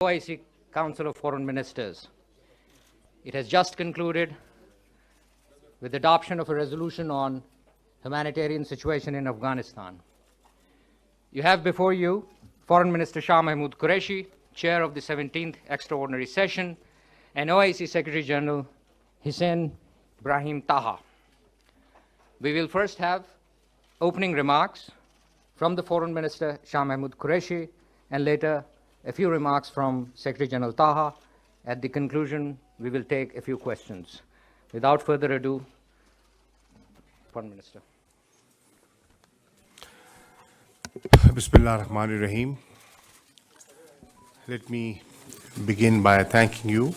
OIC Council of Foreign Ministers. It has just concluded with the adoption of a resolution on humanitarian situation in Afghanistan. You have before you Foreign Minister Shah Mahmood Qureshi, Chair of the 17th Extraordinary Session, and OIC Secretary General Hussein Ibrahim Taha. We will first have opening remarks from the Foreign Minister Shah Mahmood Qureshi, and later a few remarks from Secretary General Taha. At the conclusion, we will take a few questions. Without further ado, Foreign Minister. Bismillah ar-Rahman ar-Rahim. Let me begin by thanking you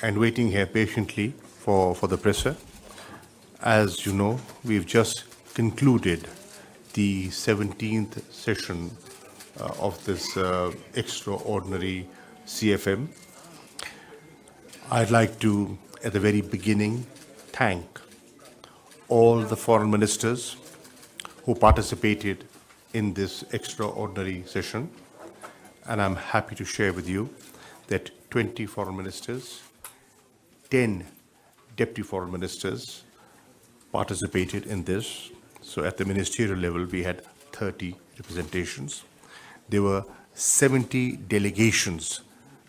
and waiting here patiently for the presser. As you know, we've just concluded the 17th session of this extraordinary CFM. I'd like to, at the very beginning, thank all the foreign ministers who participated in this extraordinary session. And I'm happy to share with you that 20 foreign ministers, 10 deputy foreign ministers participated in this. So at the ministerial level, we had 30 representations. There were 70 delegations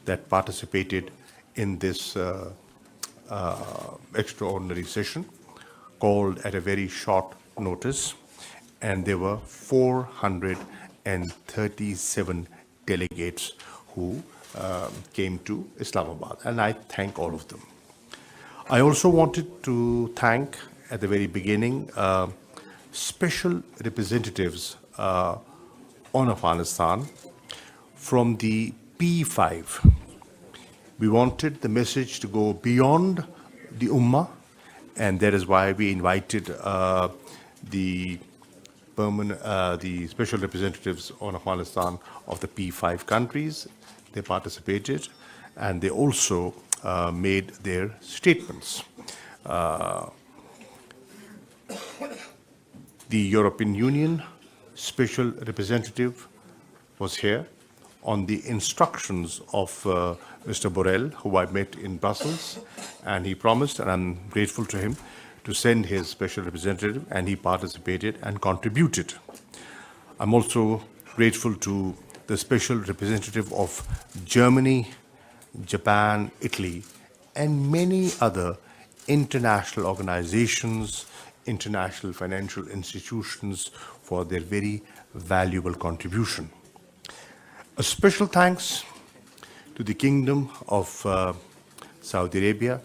that participated in this extraordinary session, called at a very short notice, and there were 437 delegates who came to Islamabad, and I thank all of them. I also wanted to thank, at the very beginning, special representatives on Afghanistan from the P5. We wanted the message to go beyond the Ummah, and that is why we invited the special representatives on Afghanistan of the P5 countries. They participated, and they also made their statements. The European Union special representative was here on the instructions of Mr. Borrell, who I met in Brussels, and he promised, and I'm grateful to him, to send his special representative, and he participated and contributed. I'm also grateful to the special representative of Germany, Japan, Italy, and many other international organizations, international financial institutions for their very valuable contribution. A special thanks to the Kingdom of Saudi Arabia,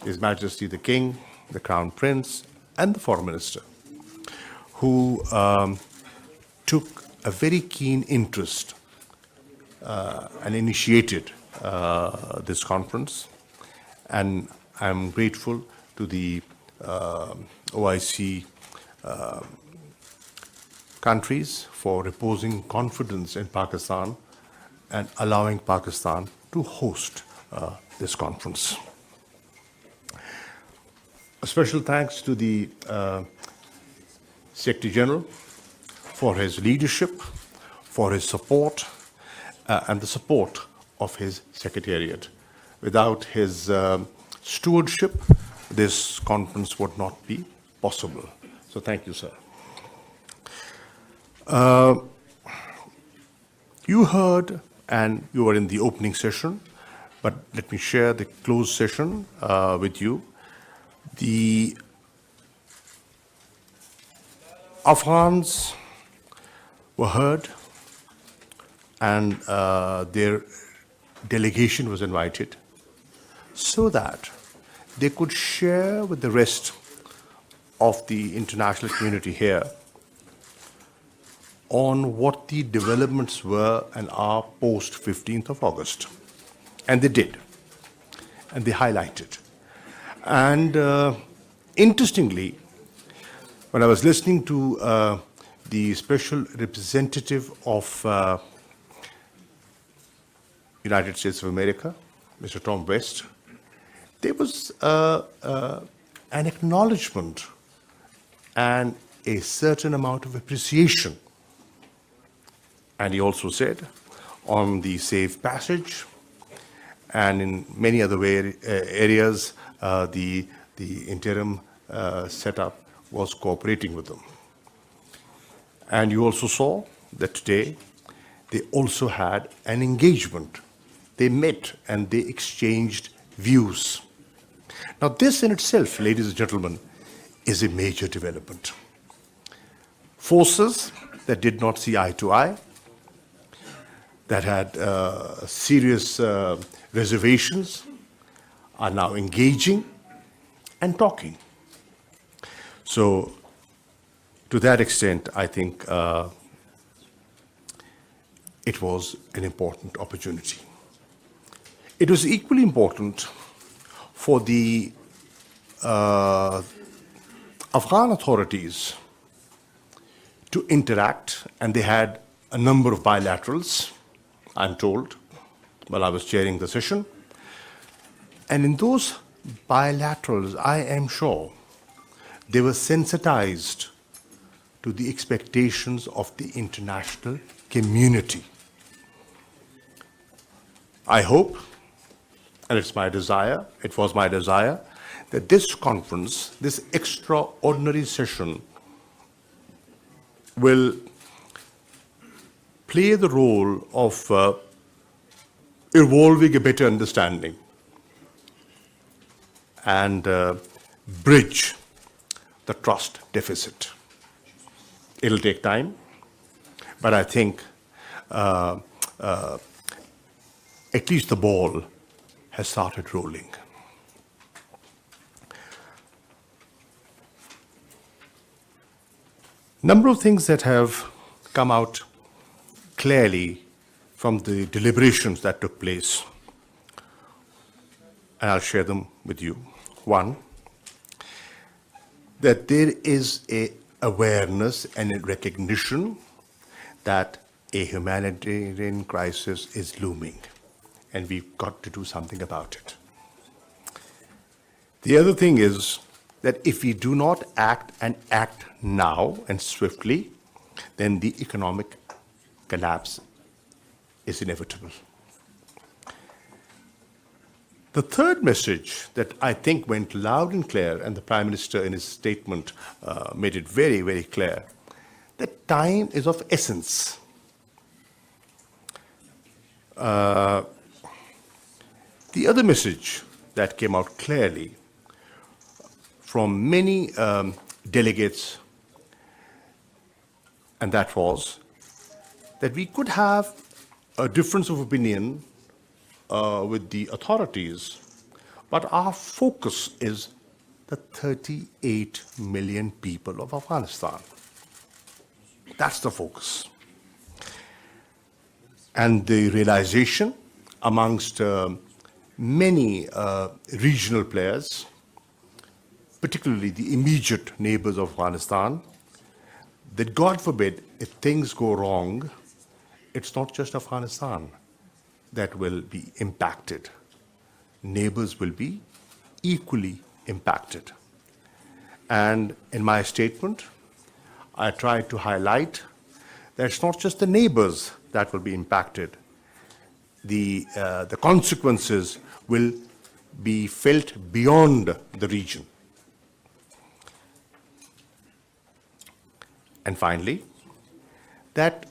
His Majesty the King, the Crown Prince, and the Foreign Minister, who took a very keen interest and initiated this conference. And I'm grateful to the OIC countries for reposing confidence in Pakistan and allowing Pakistan to host this conference. A special thanks to the Secretary General for his leadership, for his support, and the support of his Secretariat. Without his stewardship, this conference would not be possible. So thank you, sir. You heard, and you were in the opening session, but let me share the closed session with you. The Afghans were heard, and their delegation was invited so that they could share with the rest of the international community here on what the developments were and are post 15th of August. And they did, and they highlighted. And interestingly, when I was listening to the special representative of United States of America, Mr. Tom West, there was an acknowledgement and a certain amount of appreciation And he also said on the safe passage and in many other areas, the interim setup was cooperating with them. And you also saw that today they also had an engagement. They met and they exchanged views. Now, this in itself, ladies and gentlemen, is a major development. Forces that did not see eye to eye, that had serious reservations, are now engaging and talking. So, to that extent, I think it was an important opportunity. It was equally important for the Afghan authorities to interact, and they had a number of bilaterals, I'm told, while I was chairing the session. And in those bilaterals, I am sure they were sensitized to the expectations of the international community. I hope, and it's my desire, it was my desire, that this conference, this extraordinary session, will play the role of evolving a better understanding and bridge the trust deficit. It'll take time, but I think at least the ball has started rolling. Number of things that have come out clearly from the deliberations that took place, and I'll share them with you. One, that there is an awareness and a recognition that a humanitarian crisis is looming, and we've got to do something about it. The other thing is that if we do not act and act now and swiftly, then the economic collapse is inevitable. The third message that I think went loud and clear, and the Prime Minister in his statement made it very, very clear, that time is of essence. The other message that came out clearly from many delegates, and that was that we could have a difference of opinion with the authorities, but our focus is the 38 million people of Afghanistan. That's the focus. And the realization amongst many regional players, particularly the immediate neighbors of Afghanistan, that God forbid, if things go wrong, it's not just Afghanistan that will be impacted. Neighbors will be equally impacted. And in my statement, I tried to highlight that it's not just the neighbors that will be impacted. The consequences will be felt beyond the region. And finally, that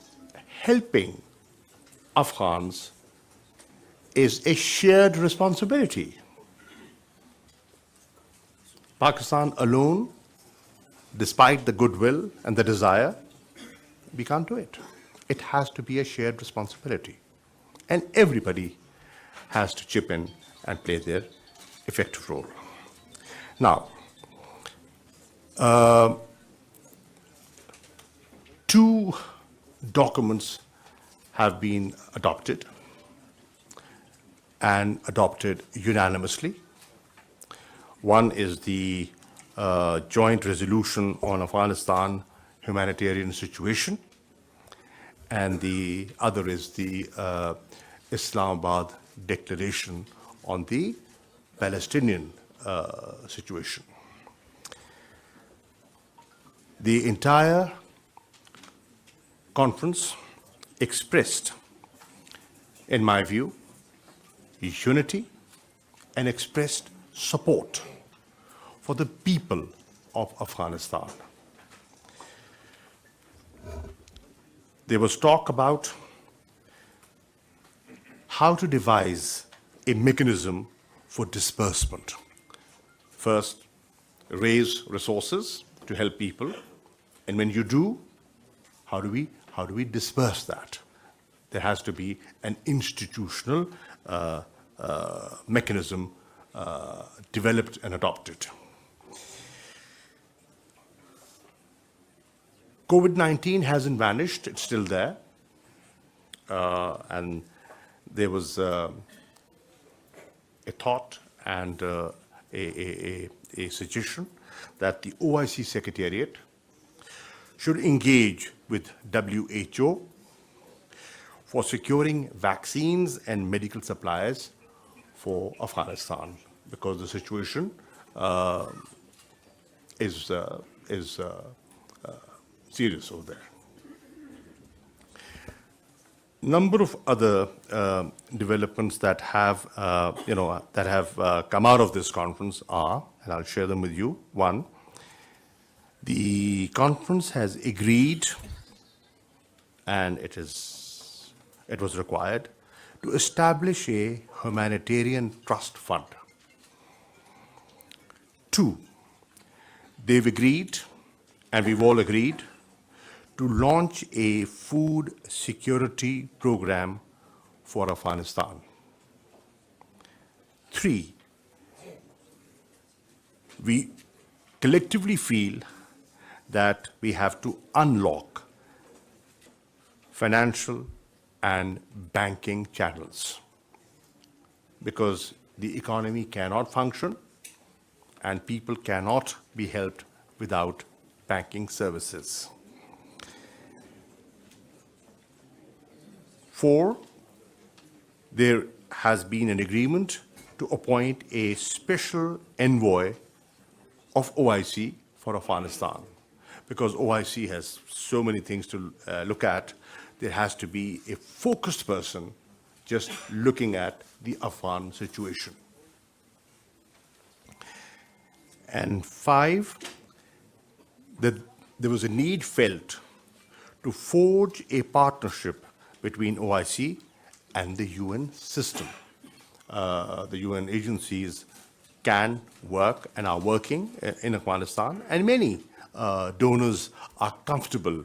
helping Afghans is a shared responsibility. Pakistan alone, despite the goodwill and the desire, we can't do it. It has to be a shared responsibility. And everybody has to chip in and play their effective role. Now, two documents have been adopted and adopted unanimously. One is the joint resolution on Afghanistan humanitarian situation, and the other is the Islamabad declaration on the Palestinian situation. The entire conference expressed, in my view, unity and expressed support for the people of Afghanistan. There was talk about how to devise a mechanism for disbursement. First, raise resources to help people, and when you do, how do we disperse that? There has to be an institutional mechanism developed and adopted. COVID-19 hasn't vanished, it's still there. And there was a thought and a suggestion that the OIC Secretariat should engage with WHO for securing vaccines and medical supplies for Afghanistan, because the situation is serious over there. Number of other developments that have, come out of this conference are, and I'll share them with you. One, the conference has agreed, and it was required, to establish a humanitarian trust fund. Two, they've agreed, and we've all agreed, to launch a food security program for Afghanistan. Three, we collectively feel that we have to unlock financial and banking channels, because the economy cannot function and people cannot be helped without banking services. Four, there has been an agreement to appoint a special envoy of OIC for Afghanistan. Because OIC has so many things to look at, there has to be a focused person just looking at the Afghan situation. And five, that there was a need felt to forge a partnership between OIC and the UN system. The UN agencies can work and are working in Afghanistan, and many donors are comfortable,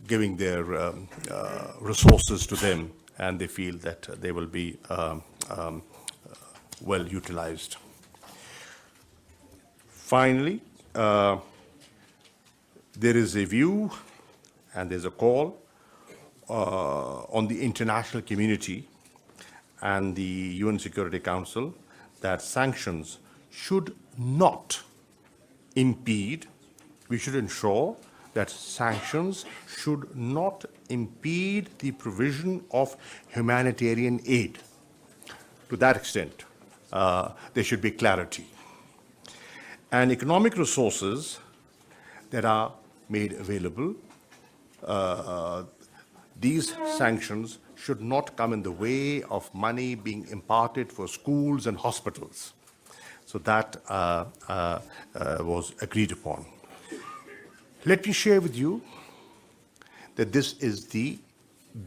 giving their resources to them, and they feel that they will be well utilized. Finally, there is a view and there's a call on the international community and the UN Security Council that sanctions should not impede, we should ensure that sanctions should not impede the provision of humanitarian aid. To that extent, there should be clarity. And economic resources that are made available, these sanctions should not come in the way of money being imparted for schools and hospitals. So that was agreed upon. Let me share with you that this is the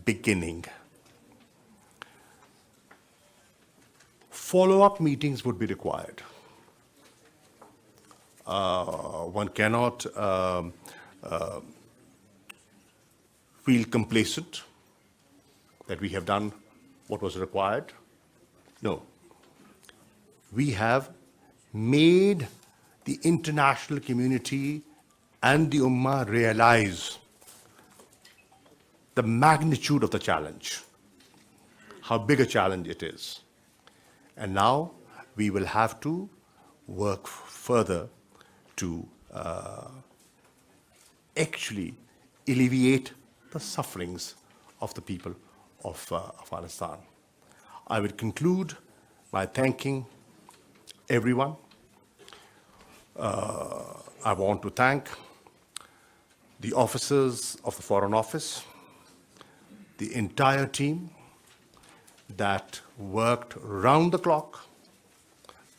beginning. Follow-up meetings would be required. One cannot feel complacent that we have done what was required. No. We have made the international community and the Ummah realize the magnitude of the challenge, how big a challenge it is. And now we will have to work further to actually alleviate the sufferings of the people of Afghanistan. I will conclude by thanking everyone. I want to thank the officers of the Foreign Office, the entire team that worked round the clock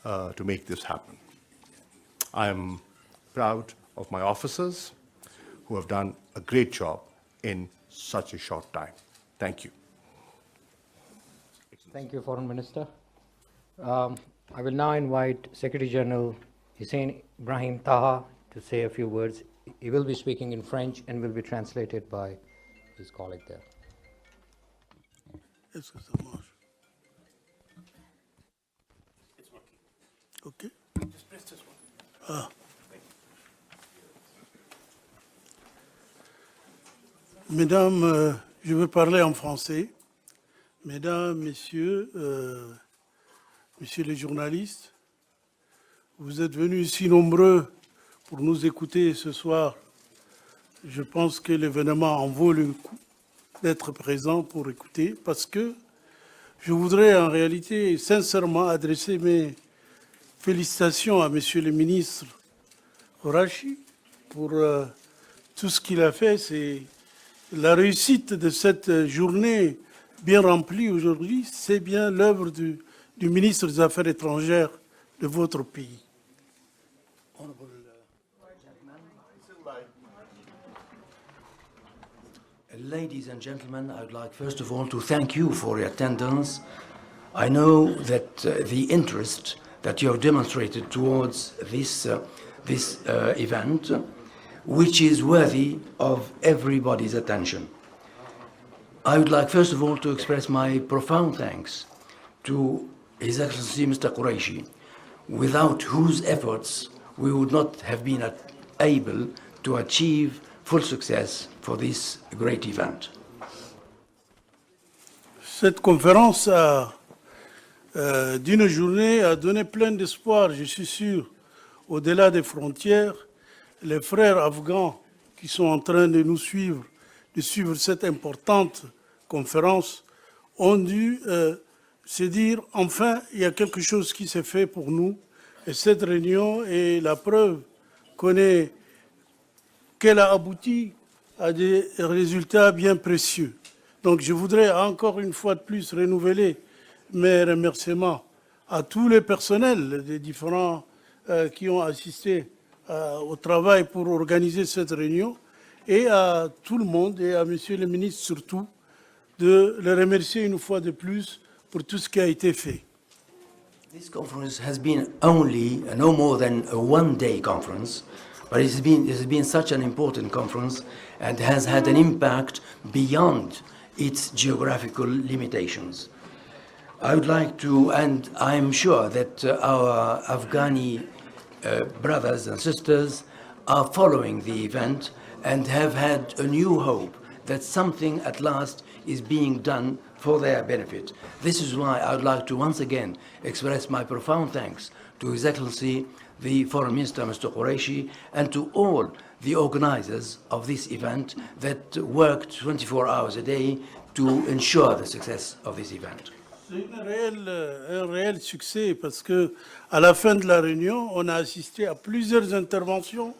to make this happen. I am proud of my officers who have done a great job in such a short time. Thank you. Thank you, Foreign Minister. I will now invite Secretary General Hussein Ibrahim Taha to say a few words. He will be speaking in French and will be translated by his colleague there. Est-ce que ça marche? OK. Ah. Mesdames, je vais parler en français. Mesdames, Messieurs, Messieurs les journalistes, vous êtes venus ici nombreux pour nous écouter ce soir. Je pense que l'événement en vaut le coup d'être présent pour écouter, parce que je voudrais en réalité sincèrement adresser mes félicitations à Monsieur le ministre Horachi pour tout ce qu'il a fait. C'est la réussite de cette journée bien remplie aujourd'hui, c'est bien l'œuvre du ministre des Affaires étrangères de votre pays. Ladies and gentlemen, I would like first of all to thank you for your attendance. I know that the interest that you have demonstrated towards this event, which is worthy of everybody's attention. I would like first of all to express my profound thanks to His Excellency Mr. Qureshi, without whose efforts we would not have been able to achieve full success for this great event. Cette conférence d'une journée a donné plein d'espoir, je suis sûr, au-delà des frontières. Les frères afghans qui sont en train de nous suivre, de suivre cette importante conférence, ont dû se dire, enfin, il y a quelque chose qui s'est fait pour nous. Et cette réunion est la preuve qu'elle a abouti à des résultats bien précieux. Donc je voudrais encore une fois de plus renouveler mes remerciements à tous les personnels des différents qui ont assisté au travail pour organiser cette réunion et à tout le monde et à Monsieur le ministre surtout de les remercier une fois de plus pour tout ce qui a été fait. This conference has been only no more than a one-day conference, but it has been such an important conference and has had an impact beyond its geographical limitations. I would like to, and I'm sure that our Afghani brothers and sisters are following the event and have had a new hope that something at last is being done for their benefit. This is why I would like to once again express my profound thanks to His Excellency the Foreign Minister, Mr. Qureshi, and to all the organizers of this event that worked 24 hours a day to ensure the success of this event. C'est un réel succès parce que à la fin de la réunion, on a assisté à plusieurs interventions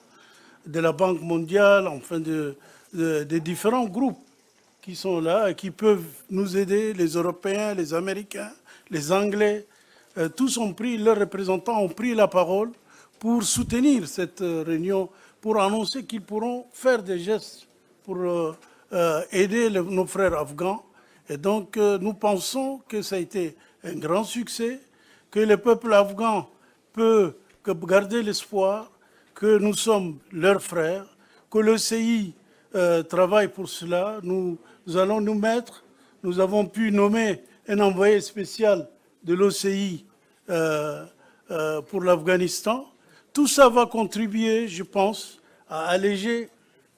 de la Banque mondiale, enfin des différents groupes qui sont là et qui peuvent nous aider, les Européens, les Américains, les Anglais. Tous ont pris, leurs représentants ont pris la parole pour soutenir cette réunion, pour annoncer qu'ils pourront faire des gestes pour aider nos frères afghans. Et donc, nous pensons que ça a été un grand succès, que le peuple afghan peut garder l'espoir, que nous sommes leurs frères, que l'OCI travaille pour cela. Nous allons nous mettre, nous avons pu nommer un envoyé spécial de l'OCI pour l'Afghanistan. Tout ça va contribuer, je pense, à alléger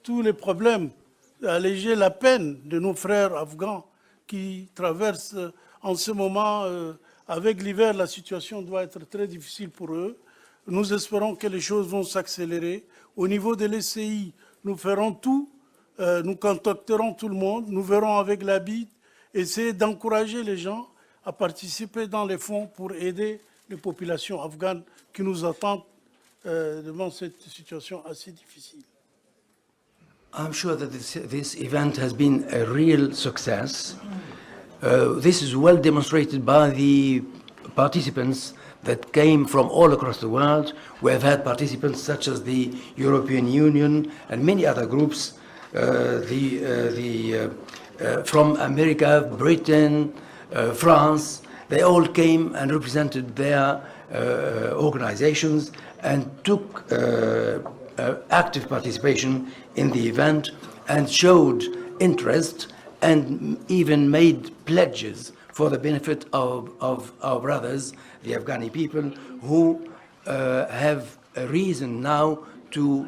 tous les problèmes, à alléger la peine de nos frères afghans qui traversent en ce moment, avec l'hiver, la situation doit être très difficile pour eux. Nous espérons que les choses vont s'accélérer. Au niveau de l'ECI, nous ferons tout, nous contacterons tout le monde, nous verrons avec la BID, essayer d'encourager les gens à participer dans les fonds pour aider les populations afghanes qui nous attendent devant cette situation assez difficile. I'm sure that this event has been a real success. This is well demonstrated by the participants that came from all across the world. We have had participants such as the European Union and many other groups, from America, Britain, France. They all came and represented their organizations and took active participation in the event and showed interest and even made pledges for the benefit of our brothers, the Afghani people, who have a reason now to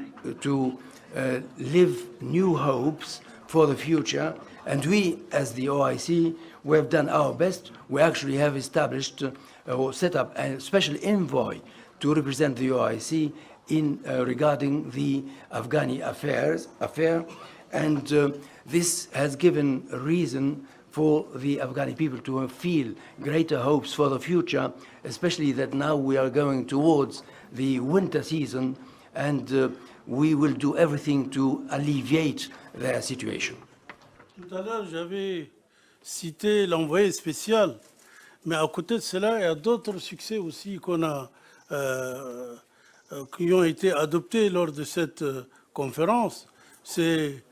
live new hopes for the future. And we, as the OIC, we have done our best. We actually have established or set up a special envoy to represent the OIC in regarding the Afghani affair, and this has given a reason for the Afghani people to feel greater hopes for the future, especially that now we are going towards the winter season, and we will do everything to alleviate their situation. Tout à l'heure, j'avais cité l'envoyé spécial, mais à côté de cela, il y a d'autres succès aussi qui ont été adoptés lors de cette conférence. C'est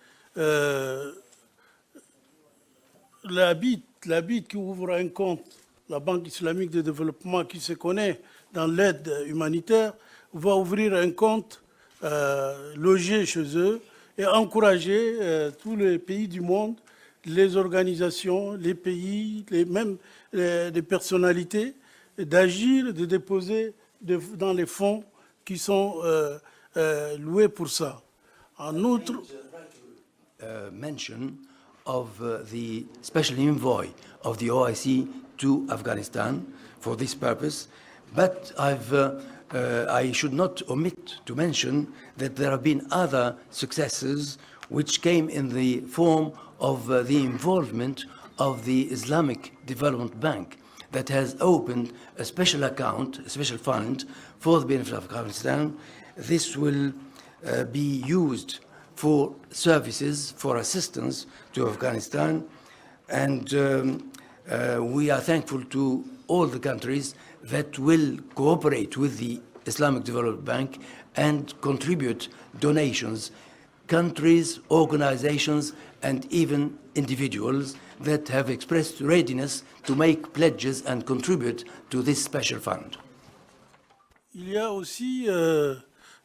la BID qui ouvre un compte, la Banque islamique de développement qui se connaît dans l'aide humanitaire, va ouvrir un compte logé chez eux et encourager tous les pays du monde, les organisations, les pays, même les personnalités, d'agir, de déposer dans les fonds qui sont loués pour ça. En outre, mention of the special envoy of the OIC to Afghanistan for this purpose, but I should not omit to mention that there have been other successes which came in the form of the involvement of the Islamic Development Bank that has opened a special account, a special fund for the benefit of Afghanistan. This will be used for services, for assistance to Afghanistan, and we are thankful to all the countries that will cooperate with the Islamic Development Bank and contribute donations, countries, organizations, and even individuals that have expressed readiness to make pledges and contribute to this special fund. Il y a aussi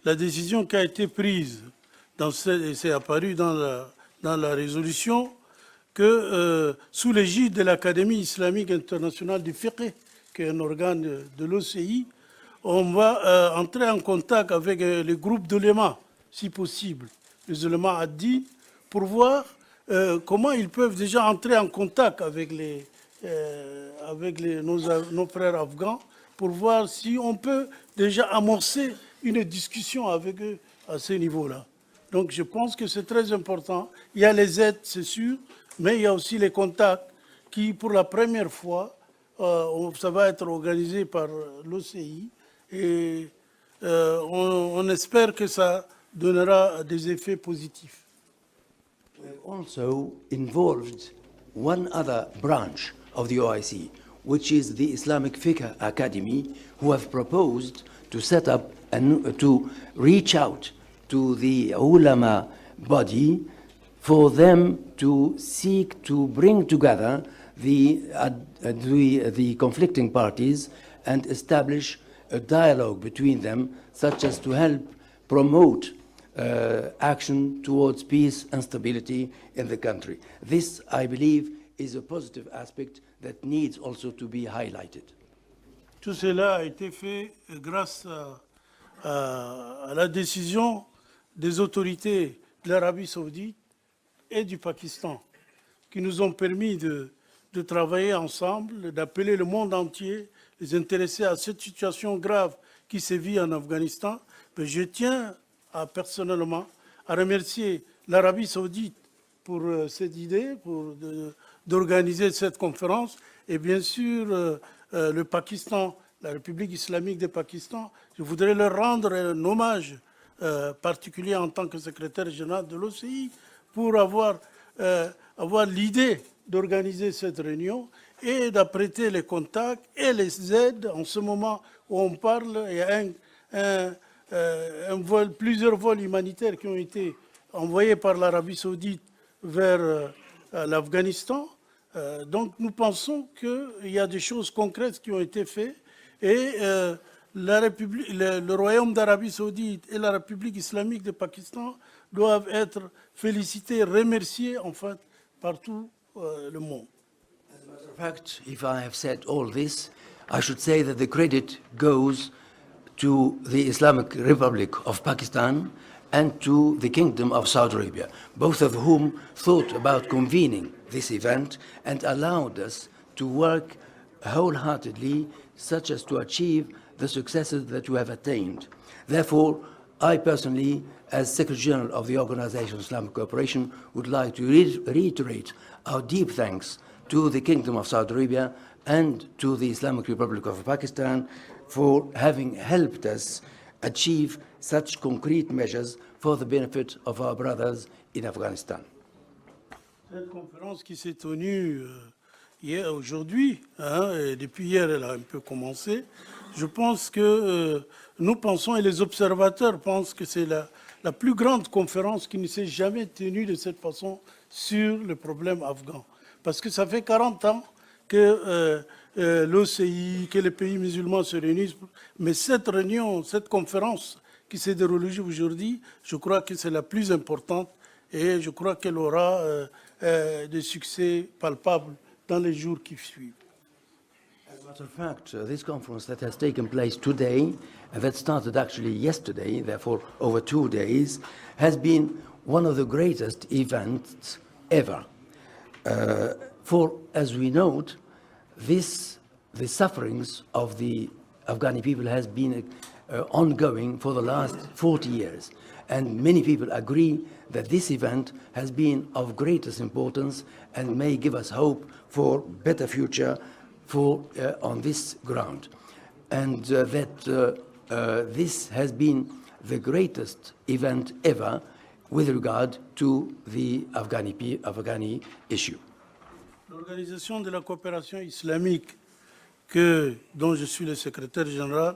la décision qui a été prise, et c'est apparu dans la résolution, que sous l'égide de l'Académie islamique internationale du fiqh, qui est un organe de l'OCI, on va entrer en contact avec les groupes d'uléma, si possible, les uléma ad-din, pour voir comment ils peuvent déjà entrer en contact avec nos frères afghans, pour voir si on peut déjà amorcer une discussion avec eux à ce niveau-là. Donc je pense que c'est très important. Il y a les aides, c'est sûr, mais il y a aussi les contacts qui, pour la première fois, ça va être organisé par l'OCI et on espère que ça donnera des effets positifs. We have also involved one other branch of the OIC, which is the Islamic Fiqh Academy, who have proposed to set up and to reach out to the ulama body for them to seek to bring together the conflicting parties and establish a dialogue between them, such as to help promote action towards peace and stability in the country. This, I believe, is a positive aspect that needs also to be highlighted. Tout cela a été fait grâce à la décision des autorités de l'Arabie saoudite et du Pakistan, qui nous ont permis de travailler ensemble, d'appeler le monde entier, les intéresser à cette situation grave qui sévit en Afghanistan. Mais je tiens personnellement à remercier l'Arabie saoudite pour cette idée, d'organiser cette conférence, et bien sûr le Pakistan, la République islamique du Pakistan. Je voudrais leur rendre un hommage particulier en tant que secrétaire général de l'OCI pour avoir l'idée d'organiser cette réunion et d'apprêter les contacts et les aides. En ce moment où on parle, il y a plusieurs vols humanitaires qui ont été envoyés par l'Arabie saoudite vers l'Afghanistan. Donc nous pensons qu'il y a des choses concrètes qui ont été faites et le Royaume d'Arabie saoudite et la République islamique de Pakistan doivent être félicités, remerciés en fait par tout le monde. In fact, if I have said all this, I should say that the credit goes to the Islamic Republic of Pakistan and to the Kingdom of Saudi Arabia, both of whom thought about convening this event and allowed us to work wholeheartedly such as to achieve the successes that you have attained. Therefore, I personally, as Secretary General of the Organization of Islamic Cooperation, would like to reiterate our deep thanks to the Kingdom of Saudi Arabia and to the Islamic Republic of Pakistan for having helped us achieve such concrete measures for the benefit of our brothers in Afghanistan. Cette conférence qui s'est tenue aujourd'hui, et depuis hier elle a un peu commencé, je pense que nous pensons et les observateurs pensent que c'est la plus grande conférence qui ne s'est jamais tenue de cette façon sur le problème afghan. Parce que ça fait 40 ans que l'OCI, que les pays musulmans se réunissent, mais cette réunion, cette conférence qui s'est déroulée aujourd'hui, je crois que c'est la plus importante et je crois qu'elle aura des succès palpables dans les jours qui suivent. As a matter of fact, this conference that has taken place today, and that started actually yesterday, therefore over 2 days, has been one of the greatest events ever. For, as we note, the sufferings of the Afghani people has been ongoing for the last 40 years. And many people agree that this event has been of greatest importance and may give us hope for better future on this ground. And this has been the greatest event ever with regard to the Afghani issue. L'Organisation de la coopération islamique, dont je suis le secrétaire général,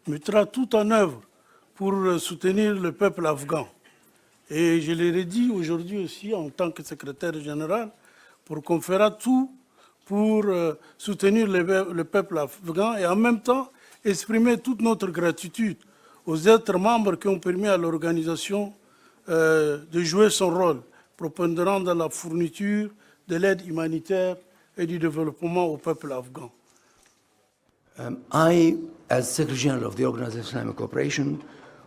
mettra tout en œuvre pour soutenir le peuple afghan. Et je l'ai dit aujourd'hui aussi en tant que secrétaire général, pour qu'on fera tout pour soutenir le peuple afghan et en même temps exprimer toute notre gratitude aux autres membres qui ont permis à l'organisation de jouer son rôle prépondérant dans la fourniture de l'aide humanitaire et du développement au peuple afghan. I, as Secretary General of the Organization of Islamic Cooperation,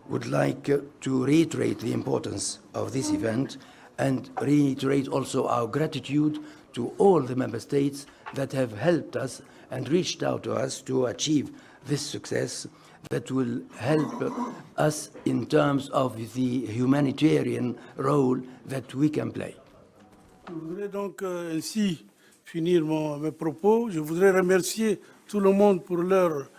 would like to reiterate the importance of this event and reiterate also our gratitude to all the member states that have helped us and reached out to us to achieve this success that will help us in terms of the humanitarian role that we can play. Je voudrais donc ainsi finir mes propos. Je voudrais remercier tout le monde pour leur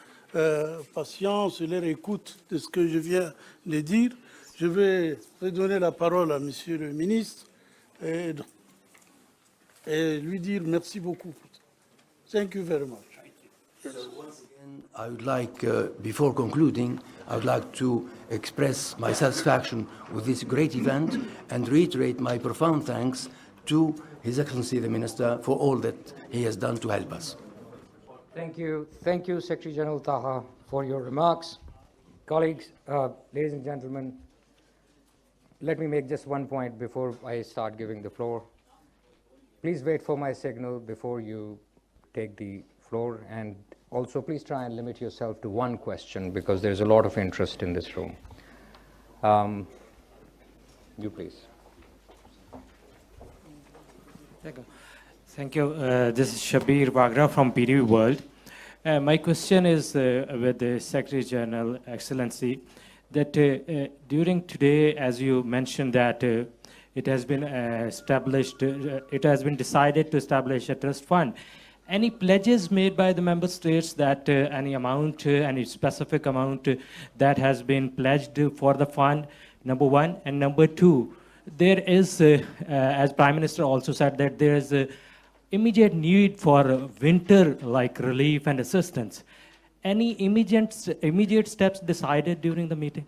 patience et leur écoute de ce que je viens de dire. Je vais redonner la parole à Monsieur le ministre et lui dire merci beaucoup. Thank you very much. So once again, I would like, before concluding, I would like to express my satisfaction with this great event and reiterate my profound thanks to His Excellency the Minister for all that he has done to help us. Thank you, Secretary General Taha, for your remarks. Colleagues, ladies and gentlemen, let me make just one point before I start giving the floor. Please wait for my signal before you take the floor, and also please try and limit yourself to one question because there's a lot of interest in this room. You please. Thank you. This is Shabir Bagra from PDV World. My question is with the Secretary General, Excellency, that during today, as you mentioned, that it has been established, it has been decided to establish a trust fund. Any pledges made by the member states that any amount, any specific amount that has been pledged for the fund Number one. And number two, there is, as Prime Minister also said, that there is a immediate need for winter-like relief and assistance. Any immediate steps decided during the meeting?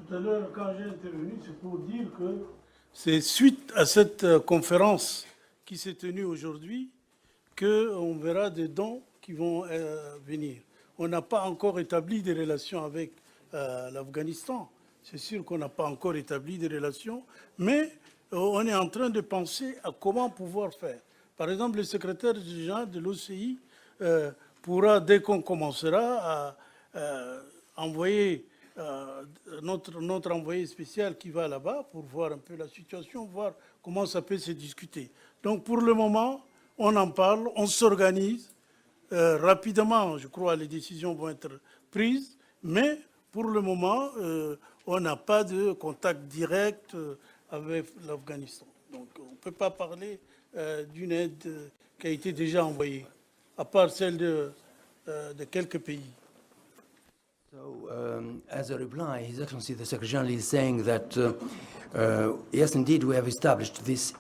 Tout à l'heure, quand j'ai intervenu, c'est pour dire que c'est suite à cette conférence qui s'est tenue aujourd'hui qu'on verra des dons qui vont venir. On n'a pas encore établi des relations avec l'Afghanistan. C'est sûr qu'on n'a pas encore établi des relations, mais on est en train de penser à comment pouvoir faire. Par exemple, le secrétaire général de l'OCI pourra, dès qu'on commencera, à envoyer notre envoyé spécial qui va là-bas pour voir un peu la situation, voir comment ça peut se discuter. Donc pour le moment, on en parle, on s'organise. Rapidement, je crois, les décisions vont être prises, mais pour le moment, on n'a pas de contact direct avec l'Afghanistan. Donc on ne peut pas parler d'une aide qui a été déjà envoyée, à part celle de quelques pays. So, as a reply, His Excellency the Secretary General is saying that, yes, indeed, we have established this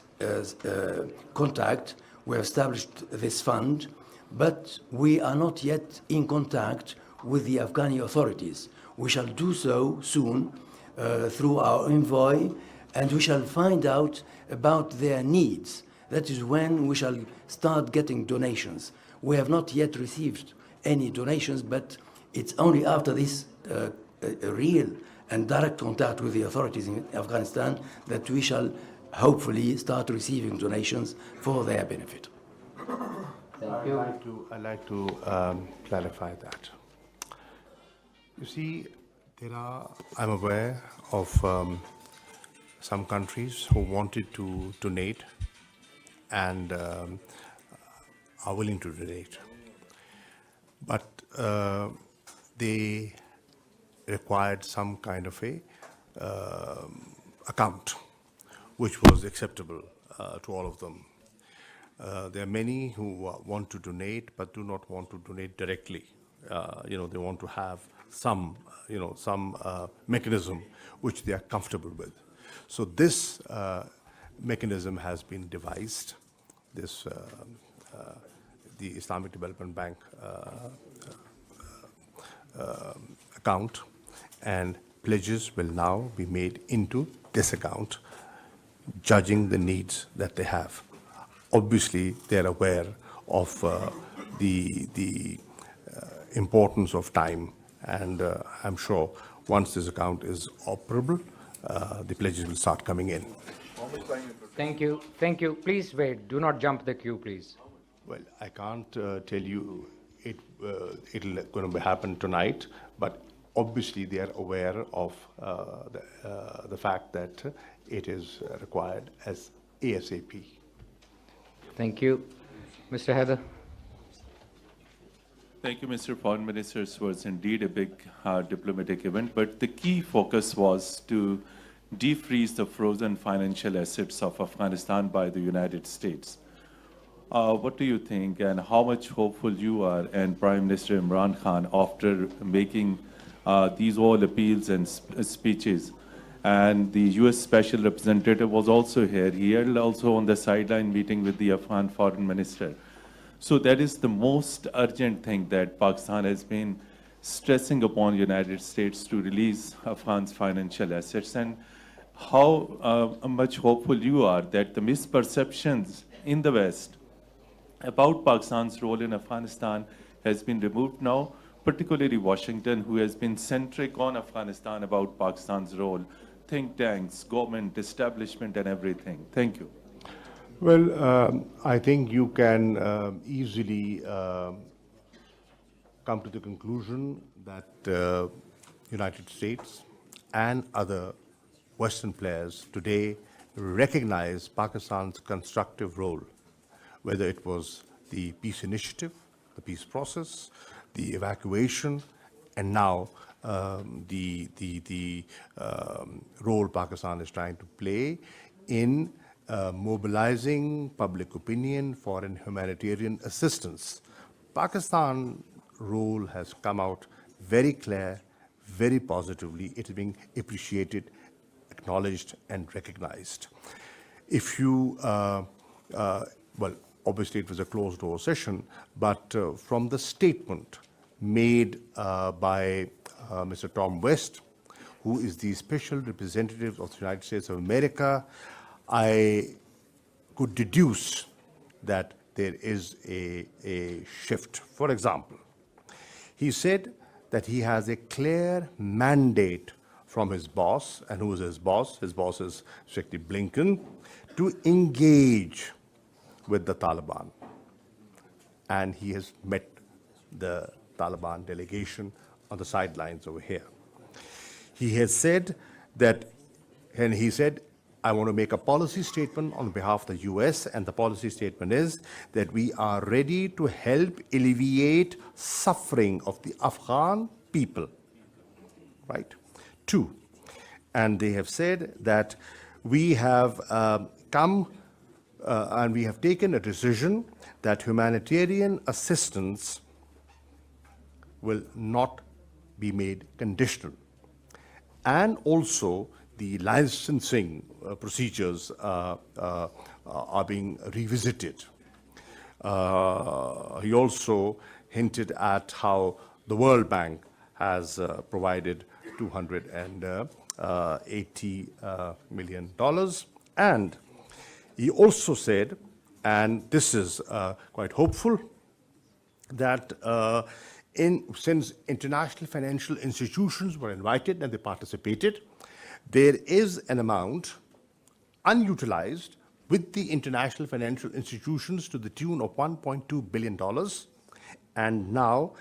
contact, we have established this fund, but we are not yet in contact with the Afghani authorities. We shall do so soon through our envoy, and we shall find out about their needs. That is when we shall start getting donations. We have not yet received any donations, but it's only after this real and direct contact with the authorities in Afghanistan that we shall hopefully start receiving donations for their benefit. Thank you. I'd like to clarify that. You see, I'm aware of some countries who wanted to donate and are willing to donate. But they required some kind of a account, which was acceptable to all of them. There are many who want to donate, but do not want to donate directly. They want to have some mechanism which they are comfortable with. So this mechanism has been devised. This the Islamic Development Bank account, and pledges will now be made into this account, judging the needs that they have. Obviously, they're aware of the importance of time, and I'm sure once this account is operable, the pledges will start coming in. Thank you. Thank you. Please wait. Do not jump the queue, please. Well, I can't tell you it'll going to happen tonight, but obviously they are aware of the fact that it is required as ASAP. Thank you. Mr. Heather. Thank you, Mr. Foreign Minister. It was indeed a big diplomatic event, but the key focus was to defreeze the frozen financial assets of Afghanistan by the United States. What do you think, and how much hopeful you are and Prime Minister Imran Khan after making these all appeals and speeches? And the U.S. Special Representative was also here. He held also on the sideline meeting with the Afghan Foreign Minister. So that is the most urgent thing that Pakistan has been stressing upon United States to release Afghan's financial assets. And how much hopeful you are that the misperceptions in the West about Pakistan's role in Afghanistan has been removed now, particularly Washington, who has been centric on Afghanistan about Pakistan's role, think tanks, government, establishment, and everything. Thank you. Well, I think you can easily come to the conclusion that United States and other Western players today recognize Pakistan's constructive role, whether it was the peace initiative, the peace process, the evacuation, and now the role Pakistan is trying to play in mobilizing public opinion for an humanitarian assistance. Pakistan role has come out very clear, very positively. It is being appreciated, acknowledged, and recognized. If you, well, obviously it was a closed-door session, but from the statement made by Mr. Tom West, who is the special representative of the United States of America, I could deduce that there is a shift. For example, he said that he has a clear mandate from his boss, and who is his boss? His boss is Secretary Blinken, to engage with the Taliban. And he has met the Taliban delegation on the sidelines over here. He has said that, and he said, I want to make a policy statement on behalf of the US, and the policy statement is that we are ready to help alleviate suffering of the Afghan people, right? 2, and they have said that we have come and we have taken a decision that humanitarian assistance will not be made conditional. And also the licensing procedures are being revisited. He also hinted at how the World Bank has provided $280 million. And he also said, and this is quite hopeful, that since international financial institutions were invited and they participated, there is an amount unutilized with the international financial institutions to the tune of $1.2 billion. And now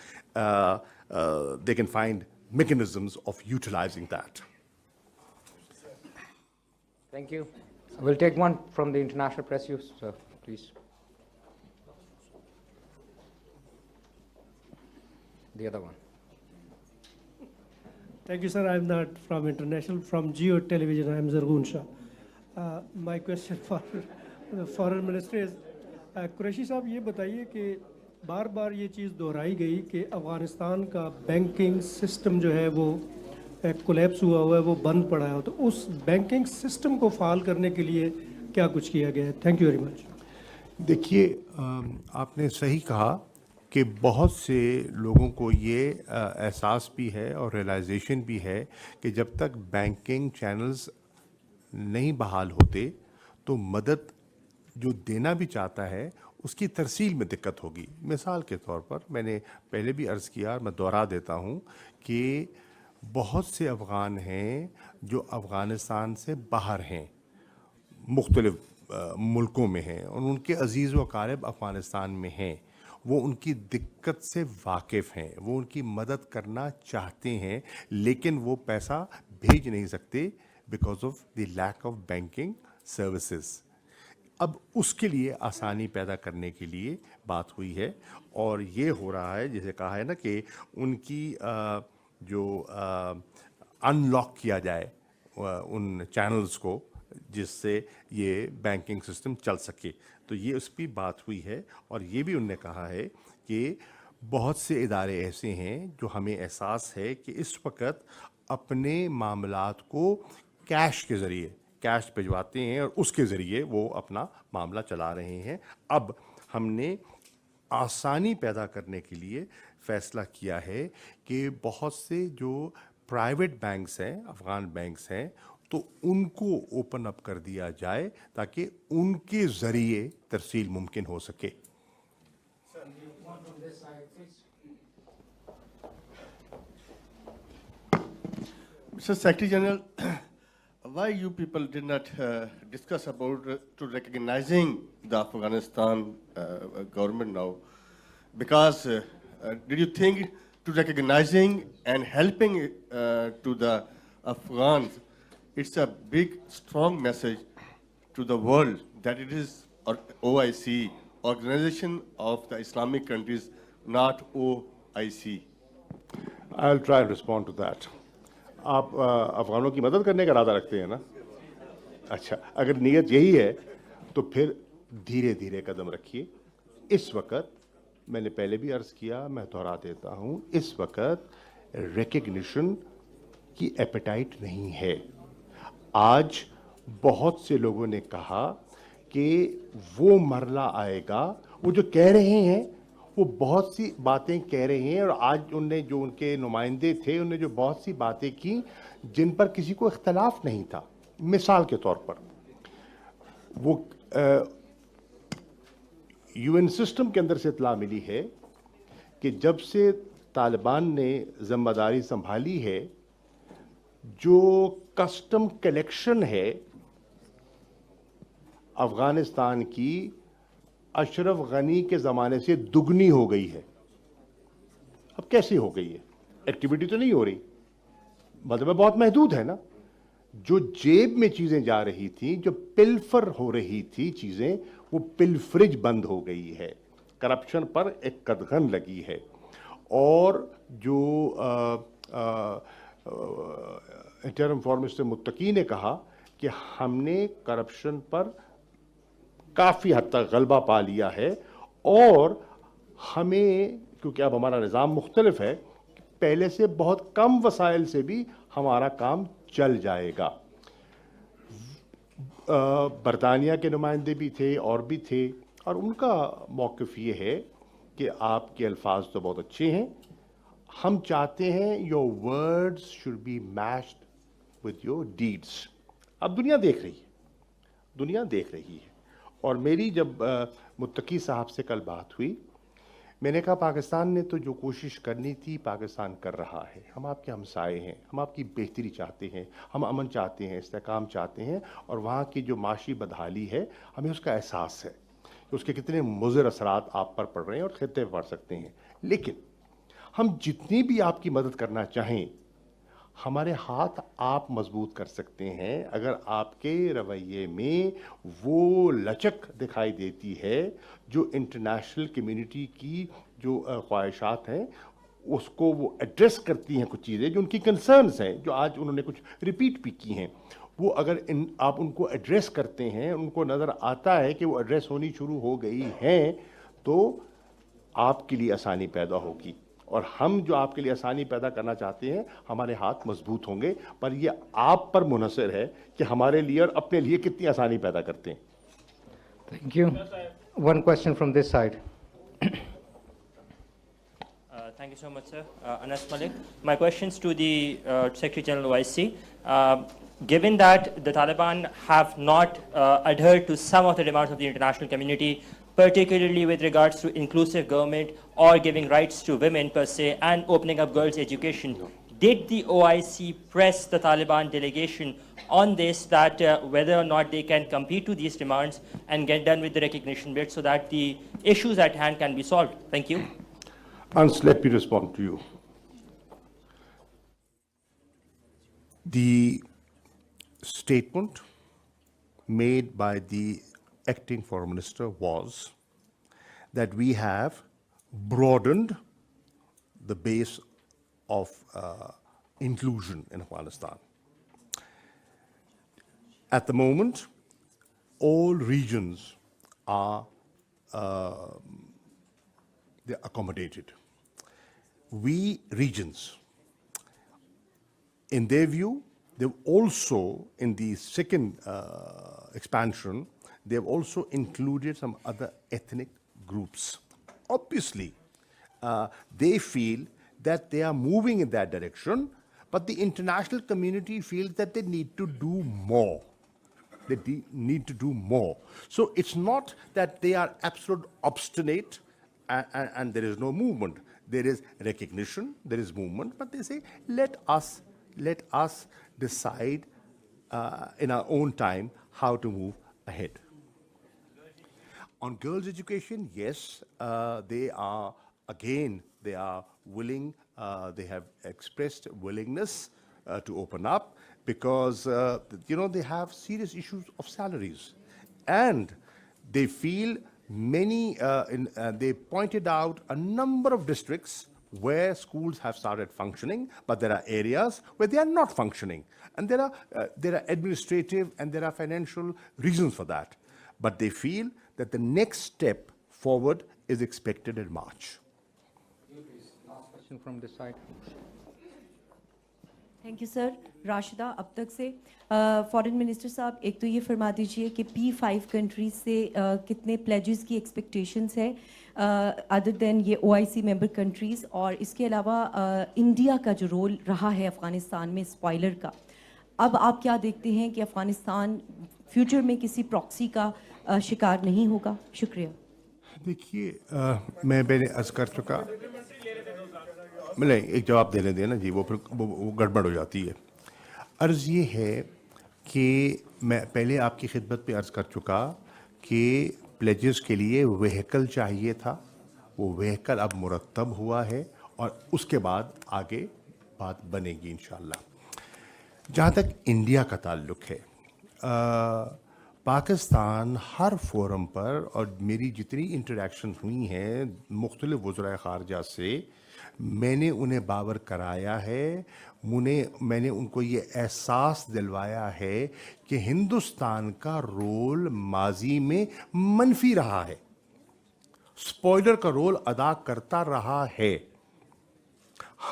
they can find mechanisms of utilizing that. Thank you. We'll take one from the international press, you, sir, please. The other one. Thank you, sir. I'm not from international, from Geo Television. I'm Zargun Shah. My question for the foreign minister is, Qureshi साहब ये बताइए कि बार बार ये चीज़ दोहराई गई कि अफ़गानिस्तान का banking system जो है वो कोलैप्स हुआ है, वो बंद पड़ा है, तो उस बैंकिंग सिस्टम को फाल करने के लिए क्या कुछ किया गया है? Thank you very much. देखिए, आपने सही कहा कि बहुत से लोगों को ये एहसास भी है और रियलाइजेशन भी है कि जब तक बैंकिंग चैनल्स नहीं बहाल होते तो मदद जो देना भी चाहता है उसकी तरसील में दिक्कत होगी। मिसाल के तौर पर मैंने पहले भी अर्ज़ किया, मैं दोहरा देता हूँ कि बहुत से अफ़गान हैं जो अफ़गानिस्तान से बाहर हैं, मुख्तलिफ़ मुल्कों में हैं, और उनके अज़ीज़ व अक़ारिब अफ़गानिस्तान में हैं। वो उनकी दिक्कत से वाकिफ़ हैं, वो उनकी मदद करना चाहते हैं, लेकिन वो पैसा भेज नहीं सकते because of the lack of banking services. अब उसके लिए आसानी पैदा करने के लिए बात हुई है, और ये हो रहा है, जैसे कहा है ना कि उनकी जो अनलॉक किया जाए उन चैनल्स को जिससे ये बैंकिंग सिस्टम चल सके, तो ये उस पर बात हुई है। और ये भी उनने कहा है कि बहुत से इदारे ऐसे हैं जो हमें एहसास है कि इस वक्त अपने मामलात को कैश के ज़रिए कैश भिजवाते हैं और उसके ज़रिए वो अपना मामला चला रहे हैं। अब हमने आसानी पैदा करने के लिए फ़ैसला किया है कि बहुत से जो प्राइवेट बैंक्स हैं, अफ़गान बैंक्स हैं, तो उनको ओपन अप कर दिया जाए ताकि उनके ज़रिए तरसील मुमकिन हो सके। Mr. Secretary General, why you people did not discuss about to recognizing the Afghanistan government now? Because did you think to recognizing and helping to the Afghans. It's a big, strong message to the world that it is OIC, Organization of the Islamic Countries, not OIC. I'll try and respond to that. آپ افغانوں کی مدد کرنے کا ارادہ رکھتے ہیں نا؟ اچھا، اگر نیت یہی ہے تو پھر دھیرے دھیرے قدم رکھیے. اس وقت میں نے پہلے بھی عرض کیا، میں دہرا دیتا ہوں، اس وقت ریکگنیشن کی ایپیٹائٹ نہیں ہے. آج بہت سے لوگوں نے کہا کہ وہ مرحلہ آئے گا، وہ جو کہہ رہے ہیں وہ بہت سی باتیں کہہ رہے ہیں، اور آج ان نے جو ان کے نمائندے تھے انہوں نے جو بہت سی باتیں کی جن پر کسی کو اختلاف نہیں تھا. مثال کے طور پر وہ یو این سسٹم کے اندر سے اطلاع ملی ہے کہ جب سے طالبان نے ذمہ داری سنبھالی ہے، جو کسٹم کلیکشن ہے افغانستان کی اشرف غنی کے زمانے سے دگنی ہو گئی ہے. اب کیسے ہو گئی ہے؟ ایکٹیویٹی تو نہیں ہو رہی، مطلب بہت محدود ہے نا. جو جیب میں چیزیں جا رہی تھیں، جو پلفر ہو رہی تھی چیزیں، وہ پلفرج بند ہو گئی ہے. کرپشن پر ایک قدغن لگی ہے. اور جو انٹرم فارم منسٹر متقی نے کہا کہ ہم نے کرپشن پر کافی حد تک غلبہ پا لیا ہے، اور ہمیں کیونکہ اب ہمارا نظام مختلف ہے، پہلے سے بہت کم وسائل سے بھی ہمارا کام چل جائے گا. برطانیہ کے نمائندے بھی تھے اور بھی تھے، اور ان کا موقف یہ ہے کہ آپ کے الفاظ تو بہت اچھے ہیں، ہم چاہتے ہیں your words should be matched with your deeds. اب دنیا دیکھ رہی ہے. اور میری جب متقی صاحب سے کل بات ہوئی، میں نے کہا پاکستان نے تو جو کوشش کرنی تھی پاکستان کر رہا ہے. ہم آپ کے ہمسائے ہیں، ہم آپ کی بہتری چاہتے ہیں، ہم امن چاہتے ہیں، استحکام چاہتے ہیں، اور وہاں کی جو معاشی بدحالی ہے ہمیں اس کا احساس ہے کہ اس کے کتنے مضر اثرات آپ پر پڑ رہے ہیں اور خطے پڑ سکتے ہیں. لیکن ہم جتنی بھی آپ کی مدد کرنا چاہیں، ہمارے ہاتھ آپ مضبوط کر سکتے ہیں اگر آپ کے رویے میں وہ لچک دکھائی دیتی ہے جو انٹرنیشنل کمیونٹی کی جو خواہشات ہیں اس کو وہ ایڈریس کرتی ہیں. کچھ چیزیں جو ان کی کنسرنز ہیں، جو آج انہوں نے کچھ ریپیٹ بھی کی ہیں، وہ اگر آپ ان کو ایڈریس کرتے ہیں، ان کو نظر آتا ہے کہ وہ ایڈریس ہونی شروع ہو گئی ہیں، تو آپ کے لیے آسانی پیدا ہوگی. اور ہم جو آپ کے لیے آسانی پیدا کرنا چاہتے ہیں، ہمارے ہاتھ مضبوط ہوں گے، پر یہ آپ پر منحصر ہے کہ ہمارے لیے اور اپنے لیے کتنی آسانی پیدا کرتے ہیں. Thank you. One question from this side. Thank you so much, sir. Anas Malik. My questions to the Secretary General OIC. Given that the Taliban have not adhered to some of the demands of the international community, particularly with regards to inclusive government or giving rights to women per se and opening up girls' education, did the OIC press the Taliban delegation on this, that whether or not they can compete to these demands and get done with the recognition bit so that the issues at hand can be solved? Thank you. Hans, let me respond to you. The statement made by the acting foreign minister was that we have broadened the base of inclusion in Afghanistan. At the moment, all regions are they're accommodated. We regions, in their view, they've also, in the second expansion, they've also included some other ethnic groups. Obviously, they feel that they are moving in that direction, but the international community feels that they need to do more. They need to do more. So it's not that they are absolute obstinate and there is no movement. There is recognition, there is movement, but they say, let us decide in our own time how to move ahead. On girls' education, yes, they are willing they have expressed willingness to open up because, they have serious issues of salaries. And they feel they pointed out a number of districts where schools have started functioning, but there are areas where they are not functioning. And there are administrative and there are financial reasons for that. But they feel that the next step forward is expected in March. Last question from this side. Thank you sir. Rashida अब तक से foreign minister साहब, एक तो ये फरमा दीजिए कि P5 कंट्रीज से कितने प्लेजेस की एक्सपेक्टेशंस है अदर देन ये OIC मेंबर कंट्रीज, और इसके अलावा इंडिया का जो रोल रहा है अफ़गानिस्तान में स्पॉइलर का, अब आप क्या देखते हैं कि अफ़गानिस्तान फ्यूचर में किसी प्रॉक्सी का शिकार नहीं होगा? शुक्रिया. देखिए, मैं पहले अर्ज कर चुका, मतलब एक जवाब देने देना जी, वो गड़बड़ हो जाती है. अर्ज़ ये है कि मैं पहले आपकी खिदमत में अर्ज़ कर चुका कि प्लेजेस के लिए व्हीकल चाहिए था, वो व्हीकल अब मुरतब हुआ है और उसके बाद आगे बात बनेगी इंशाअल्लाह. जहाँ तक इंडिया का ताल्लुक़ है, पाकिस्तान हर फोरम पर, और मेरी जितनी इंटरेक्शन हुई हैं मुख्तलिफ़ वज़राए ख़ारजा से, मैंने उन्हें बावर कराया है, मैंने उनको ये एहसास दिलवाया है कि हिंदुस्तान का रोल माजी में मनफी रहा है, स्पॉइलर का रोल अदा करता रहा है.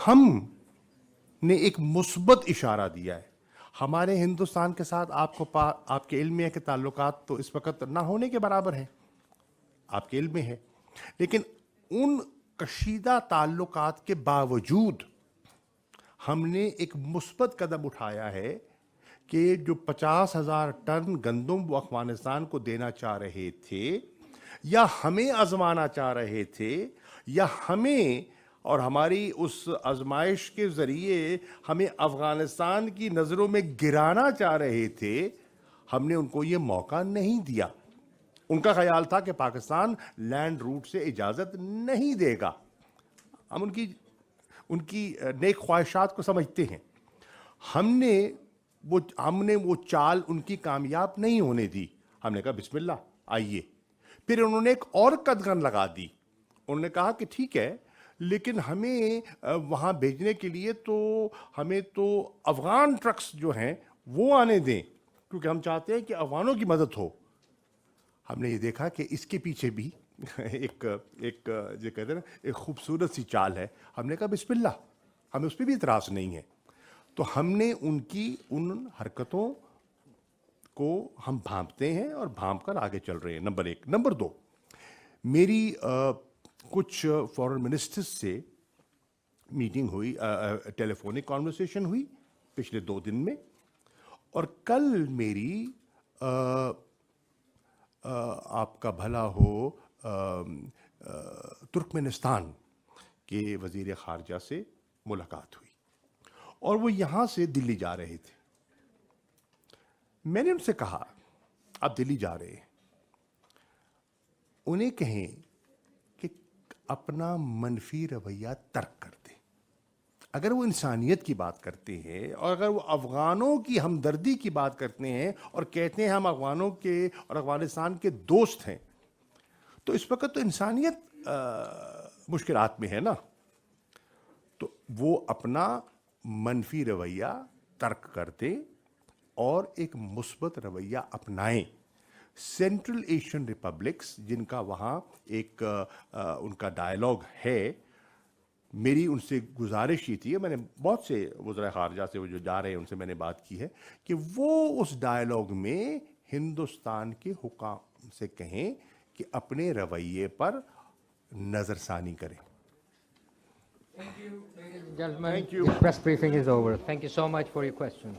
हमने एक मुस्बत इशारा दिया है. हमारे हिंदुस्तान के साथ आपके इल्म में है कि ताल्लुकात तो इस वक्त ना होने के बराबर हैं, आपके इल्म में है, लेकिन उन कशीदा ताल्लुकात के बावजूद हमने एक मुस्बत कदम उठाया है कि जो 50,000 टन गंदम वो अफगानिस्तान को देना चाह रहे थे, या हमें आजमाना चाह रहे थे, या हमें और हमारी उस आजमाइश के ज़रिए हमें अफ़गानिस्तान की नज़रों में गिराना चाह रहे थे, हमने उनको ये मौका नहीं दिया. उनका ख्याल था कि पाकिस्तान लैंड रूट से इजाज़त नहीं देगा. हम उनकी नेक ख्वाहिशात को समझते हैं. हमने वो चाल उनकी कामयाब नहीं होने दी. हमने कहा बिस्मिल्लाह आइए. फिर उन्होंने एक और कदगन लगा दी. उन्होंने कहा कि ठीक है, लेकिन हमें वहाँ भेजने के लिए तो हमें तो अफ़गान ट्रक्स जो हैं वो आने दें, क्योंकि हम चाहते हैं कि अफ़गानों की मदद हो. हमने ये देखा कि इसके पीछे भी एक जो कहते हैं ना, एक खूबसूरत सी चाल है. हमने कहा बिस्मिल्लाह, हमें उस पर भी इतराज़ नहीं है. तो हमने उन हरकतों को हम भांपते हैं और भांप कर आगे चल रहे हैं. नंबर 1. नंबर 2, मेरी कुछ फॉरेन मिनिस्टर्स से मीटिंग हुई, टेलीफोनिक कॉन्वर्सेशन हुई पिछले 2 दिन में, और कल मेरी आपका भला हो तुर्कमेनिस्तान के वज़ीर ख़ारजा से मुलाकात हुई, और वो यहाँ से दिल्ली जा रहे थे. मैंने उनसे कहा, आप दिल्ली जा रहे हैं, उन्हें कहें कि अपना मनफी रवैया तर्क कर दें. अगर वो इंसानियत की बात करते हैं और अगर वो अफ़गानों की हमदर्दी की बात करते हैं और कहते हैं हम अफ़गानों के और अफ़गानिस्तान के दोस्त हैं, तो इस वक्त तो इंसानियत मुश्किलात में है ना. तो वो अपना मनफी रवैया तर्क कर दें और एक मुस्बत रवैया अपनाएं. सेंट्रल एशियन रिपब्लिक्स जिनका वहाँ एक उनका डायलॉग है, मेरी उनसे गुजारिश ये थी, मैंने बहुत से वज़राए ख़ारजा से वो जो जा रहे हैं उनसे मैंने बात की है कि वो उस डायलॉग में हिंदुस्तान के हुकाम से कहें कि अपने रवैये पर नज़रसानी करें. Thank you, ladies and gentlemen. Thank you. The press briefing is over. Thank you so much for your questions.